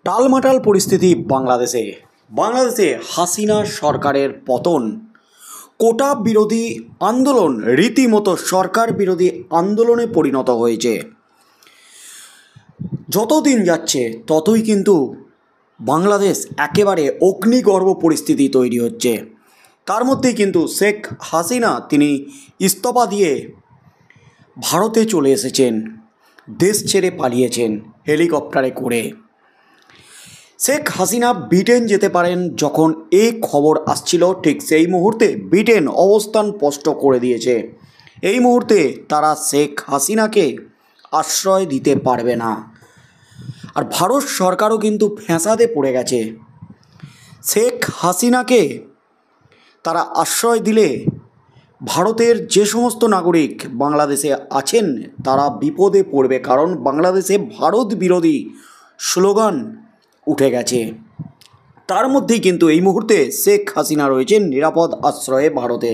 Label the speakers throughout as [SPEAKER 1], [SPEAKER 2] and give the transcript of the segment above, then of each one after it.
[SPEAKER 1] টালমাটাল পরিস্থিতি বাংলাদেশে হাসিনা সরকারের পতন, কোটা বিরোধী আন্দোলন রীতিমতো সরকার বিরোধী আন্দোলনে পরিণত হয়েছে। যত দিন যাচ্ছে ততই কিন্তু বাংলাদেশ একেবারে অগ্নিগর্ভ পরিস্থিতি তৈরি হচ্ছে। তার মধ্যেই কিন্তু শেখ হাসিনা তিনি ইস্তফা দিয়ে ভারতে চলে এসেছেন, দেশ ছেড়ে পালিয়েছেন হেলিকপ্টারে করে। শেখ হাসিনা ব্রিটেন যেতে পারেন যখন এই খবর আসছিল, ঠিক সেই মুহূর্তে ব্রিটেন অবস্থান স্পষ্ট করে দিয়েছে, এই মুহূর্তে তারা শেখ হাসিনাকে আশ্রয় দিতে পারবে না। আর ভারত সরকারও কিন্তু ফ্যাসাদে পড়ে গেছে। শেখ হাসিনাকে তারা আশ্রয় দিলে ভারতের যে সমস্ত নাগরিক বাংলাদেশে আছেন তারা বিপদে পড়বে, কারণ বাংলাদেশে ভারত বিরোধী স্লোগান উঠে গেছে। তার মধ্যেই কিন্তু এই মুহূর্তে শেখ হাসিনা রয়েছেন নিরাপদ আশ্রয়ে ভারতে।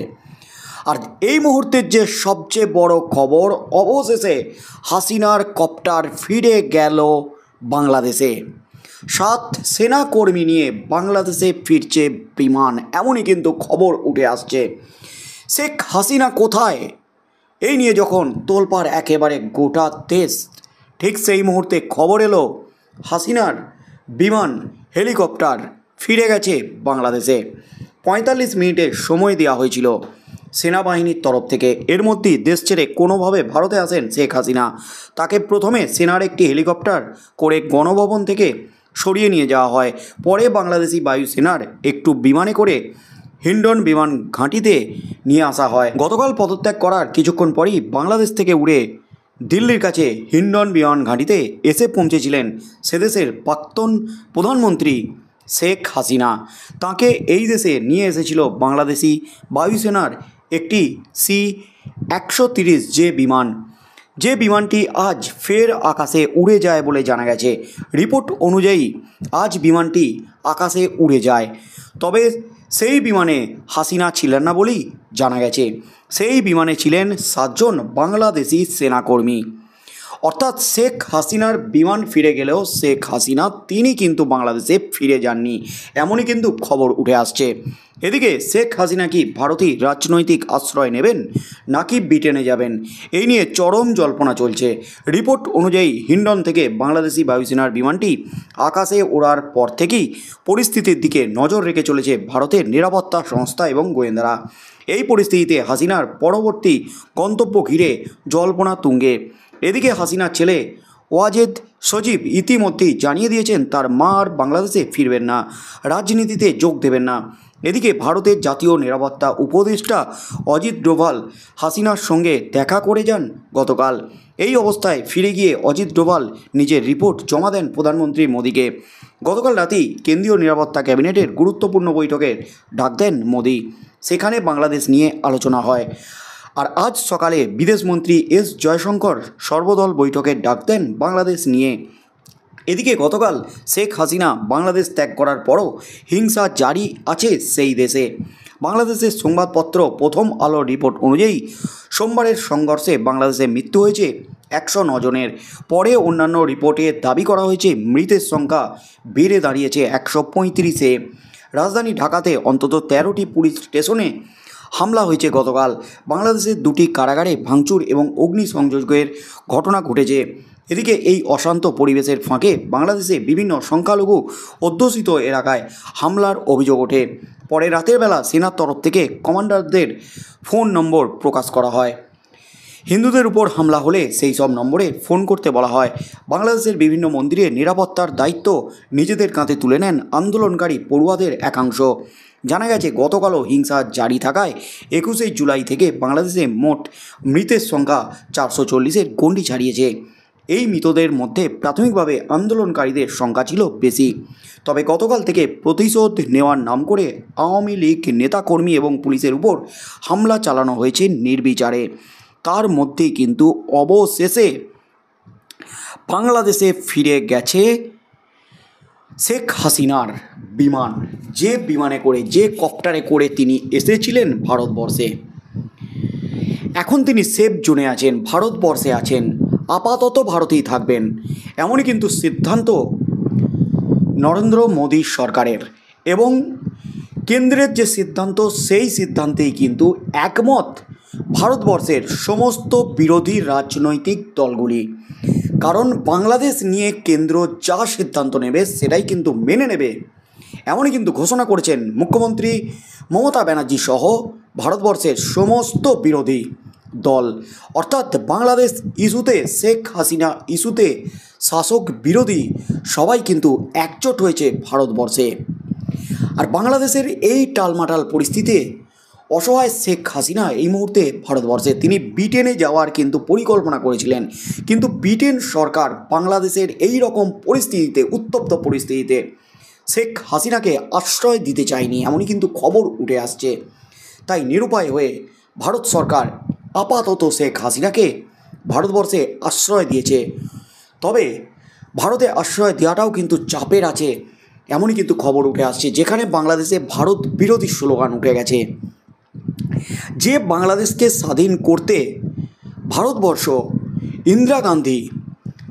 [SPEAKER 1] আর এই মুহূর্তের যে সবচেয়ে বড় খবর, অবশেষে হাসিনার কপ্টার ফিরে গেল বাংলাদেশে। 7 সেনাকর্মী নিয়ে বাংলাদেশে ফিরছে বিমান, এমনই কিন্তু খবর উঠে আসছে। শেখ হাসিনা কোথায়, এই নিয়ে যখন তোলপাড় একেবারে গোটা দেশ, ঠিক সেই মুহূর্তে খবর এলো হাসিনার বিমান হেলিকপ্টার ফিরে গেছে বাংলাদেশে। 45 মিনিটের সময় দেওয়া হয়েছিল সেনাবাহিনীর তরফ থেকে। এর মধ্যেই দেশ ছেড়ে কোনোভাবে ভারতে আসেন শেখ হাসিনা। তাকে প্রথমে সেনার একটি হেলিকপ্টার করে গণভবন থেকে সরিয়ে নিয়ে যাওয়া হয়, পরে বাংলাদেশি বায়ুসেনার একটু বিমানে করে হিন্ডন বিমান ঘাঁটিতে নিয়ে আসা হয়। গতকাল পদত্যাগ করার কিছুক্ষণ পরই বাংলাদেশ থেকে উড়ে দিল্লির কাছে হিন্ডন বিমান ঘাঁটিতে এসে পৌঁছেছিলেন সেদেশের প্রাক্তন প্রধানমন্ত্রী শেখ হাসিনা। তাকে এই দেশে নিয়ে এসেছিল বাংলাদেশি বায়ুসেনার একটি C-130 যে বিমানটি আজ ফের আকাশে উড়ে যায় বলে জানা গেছে। রিপোর্ট অনুযায়ী আজ বিমানটি আকাশে উড়ে যায়, তবে সেই বিমানে হাসিনা ছিলেন না বলেই জানা গেছে। সেই বিমানে ছিলেন 7 জন বাংলাদেশি সেনাকর্মী। অর্থাৎ শেখ হাসিনার বিমান ফিরে গেলেও শেখ হাসিনা তিনি কিন্তু বাংলাদেশে ফিরে যাননি, এমনই কিন্তু খবর উঠে আসছে। এদিকে শেখ হাসিনা কি ভারতীয় রাজনৈতিক আশ্রয় নেবেন নাকি ব্রিটেনে যাবেন, এই নিয়ে চরম জল্পনা চলছে। রিপোর্ট অনুযায়ী হিন্ডন থেকে বাংলাদেশি বায়ুসেনার বিমানটি আকাশে ওড়ার পর থেকেই পরিস্থিতির দিকে নজর রেখে চলেছে ভারতের নিরাপত্তা সংস্থা এবং গোয়েন্দারা। এই পরিস্থিতিতে হাসিনার পরবর্তী গন্তব্য ঘিরে জল্পনা তুঙ্গে। এদিকে হাসিনার ছেলে ওয়াজেদ সজীব ইতিমধ্যেই জানিয়ে দিয়েছেন তার মা আর বাংলাদেশে ফিরবেন না, রাজনীতিতে যোগ দেবেন না। এদিকে ভারতের জাতীয় নিরাপত্তা উপদেষ্টা অজিত ডোভাল হাসিনার সঙ্গে দেখা করে যান গতকাল। এই অবস্থায় ফিরে গিয়ে অজিত ডোভাল নিজের রিপোর্ট জমা দেন প্রধানমন্ত্রী মোদীকে। গতকাল রাতেই কেন্দ্রীয় নিরাপত্তা ক্যাবিনেটের গুরুত্বপূর্ণ বৈঠকের ডাক দেন মোদী, সেখানে বাংলাদেশ নিয়ে আলোচনা হয়। আর আজ সকালে বিদেশমন্ত্রী এস জয়শঙ্কর সর্বদল বৈঠকের ডাক দেন বাংলাদেশ নিয়ে। এদিকে গতকাল শেখ হাসিনা বাংলাদেশ ত্যাগ করার পরও হিংসা জারি আছে সেই দেশে। বাংলাদেশের সংবাদপত্র প্রথম আলো রিপোর্ট অনুযায়ী সোমবারের সংঘর্ষে বাংলাদেশে মৃত্যু হয়েছে 109 জনের। পরে অন্যান্য রিপোর্টে দাবি করা হয়েছে মৃতের সংখ্যা বেড়ে দাঁড়িয়েছে 135-এ। রাজধানী ঢাকাতে অন্তত 13টি পুলিশ স্টেশনে হামলা হয়েছে গতকাল। বাংলাদেশের 2টি কারাগারে ভাঙচুর এবং অগ্নিসংযোগের ঘটনা ঘটেছে। এদিকে এই অশান্ত পরিবেশের ফাঁকে বাংলাদেশে বিভিন্ন সংখ্যালঘু অধ্যুষিত এলাকায় হামলার অভিযোগ ওঠে। পরে রাতের বেলা সেনার তরফ থেকে কমান্ডারদের ফোন নম্বর প্রকাশ করা হয়। হিন্দুদের উপর হামলা হলে সেই সব নম্বরে ফোন করতে বলা হয়। বাংলাদেশের বিভিন্ন মন্দিরে নিরাপত্তার দায়িত্ব নিজেদের কাঁধে তুলে নেন আন্দোলনকারী পড়ুয়াদের একাংশ। জানা গেছে গতকালও হিংসা জারি থাকায় 21 জুলাই থেকে বাংলাদেশে মোট মৃতের সংখ্যা 440-এর গণ্ডি ছাড়িয়েছে। এই মৃতদের মধ্যে প্রাথমিকভাবে আন্দোলনকারীদের সংখ্যা ছিল বেশি, তবে গতকাল থেকে প্রতিশোধ নেওয়ার নাম করে আওয়ামী লীগ নেতাকর্মী এবং পুলিশের উপর হামলা চালানো হয়েছে নির্বিচারে। তার মধ্যেই কিন্তু অবশেষে বাংলাদেশে ফিরে গেছে শেখ হাসিনার বিমান, যে বিমানে করে, যে কপ্টারে করে তিনি এসেছিলেন ভারতবর্ষে। এখন তিনি সেফ জোনে আছেন, ভারতবর্ষে আছেন, আপাতত ভারতেই থাকবেন, এমনই কিন্তু সিদ্ধান্ত নরেন্দ্র মোদী সরকারের এবং কেন্দ্রের যে সিদ্ধান্ত সেই সিদ্ধান্তেই কিন্তু একমত ভারতবর্ষের সমস্ত বিরোধী রাজনৈতিক দলগুলি। কারণ বাংলাদেশ নিয়ে কেন্দ্র যা সিদ্ধান্ত নেবে সেটাই কিন্তু মেনে নেবে, এমনই কিন্তু ঘোষণা করেছেন মুখ্যমন্ত্রী মমতা ব্যানার্জি সহ ভারতবর্ষের সমস্ত বিরোধী দল। অর্থাৎ বাংলাদেশ ইস্যুতে, শেখ হাসিনা ইস্যুতে শাসক বিরোধী সবাই কিন্তু একজোট হয়েছে ভারতবর্ষে। আর বাংলাদেশের এই টালমাটাল পরিস্থিতিতে অসহায় শেখ হাসিনা এই মুহূর্তে ভারতবর্ষে তিনি ব্রিটেনে যাওয়ার কিন্তু পরিকল্পনা করেছিলেন, কিন্তু ব্রিটেন সরকার বাংলাদেশের এই রকম পরিস্থিতিতে, উত্তপ্ত পরিস্থিতিতে শেখ হাসিনাকে আশ্রয় দিতে চায়নি, এমনই কিন্তু খবর উঠে আসছে। তাই নিরুপায় হয়ে ভারত সরকার আপাতত শেখ হাসিনাকে ভারতবর্ষে আশ্রয় দিয়েছে। তবে ভারতে আশ্রয় দেওয়াটাও কিন্তু চাপের আছে, এমনই কিন্তু খবর উঠে আসছে, যেখানে বাংলাদেশে ভারত বিরোধী স্লোগান উঠে গেছে। যে বাংলাদেশকে স্বাধীন করতে ভারতবর্ষ, ইন্দিরা গান্ধী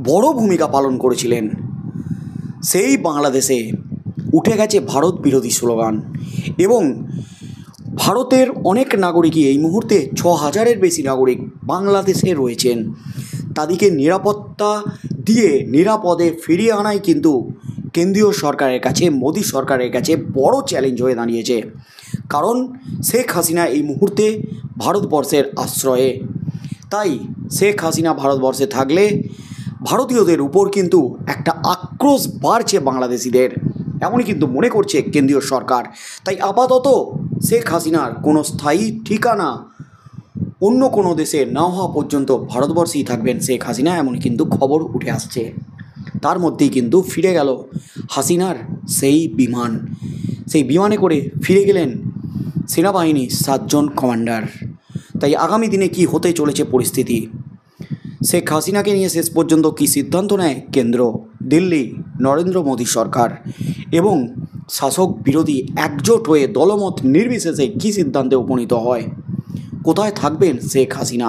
[SPEAKER 1] বড় ভূমিকা পালন করেছিলেন, সেই বাংলাদেশে উঠে গেছে ভারত বিরোধী স্লোগান। এবং ভারতের অনেক নাগরিকই এই মুহূর্তে ৬,০০০-এর বেশি নাগরিক বাংলাদেশে রয়েছেন, তাদেরকে নিরাপত্তা দিয়ে নিরাপদে ফিরিয়ে আনাই কিন্তু কেন্দ্রীয় সরকারের কাছে, মোদী সরকারের কাছে বড় চ্যালেঞ্জ হয়ে দাঁড়িয়েছে। কারণ শেখ হাসিনা এই মুহূর্তে ভারতবর্ষের আশ্রয়ে। তাই শেখ হাসিনা ভারতবর্ষে থাকলে ভারতীয়দের উপর কিন্তু একটা আক্রোশ বাড়ছে বাংলাদেশিদের, এমনই কিন্তু মনে করছে কেন্দ্রীয় সরকার। তাই আপাতত শেখ হাসিনার কোনো স্থায়ী ঠিকানা অন্য কোনো দেশে না হওয়া পর্যন্ত ভারতবর্ষেই থাকবেন শেখ হাসিনা, এমনই কিন্তু খবর উঠে আসছে। তার মধ্যেই কিন্তু ফিরে গেল হাসিনার সেই বিমান, সেই বিমানে করে ফিরে গেলেন সেনাবাহিনীর 7 জন কমান্ডার। তাই আগামী দিনে কি হতে চলেছে পরিস্থিতি, শেখ হাসিনাকে নিয়ে শেষ পর্যন্ত কী সিদ্ধান্ত নেয় কেন্দ্র, দিল্লি, নরেন্দ্র মোদী সরকার এবং শাসক বিরোধী একজোট হয়ে দলমত নির্বিশেষে কী সিদ্ধান্তে উপনীত হয়, কোথায় থাকবেন শেখ হাসিনা,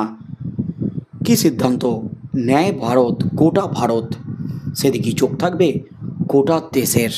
[SPEAKER 1] কী সিদ্ধান্ত নেয় ভারত, গোটা ভারত, সেদিকেই চোখ থাকবে গোটা দেশের।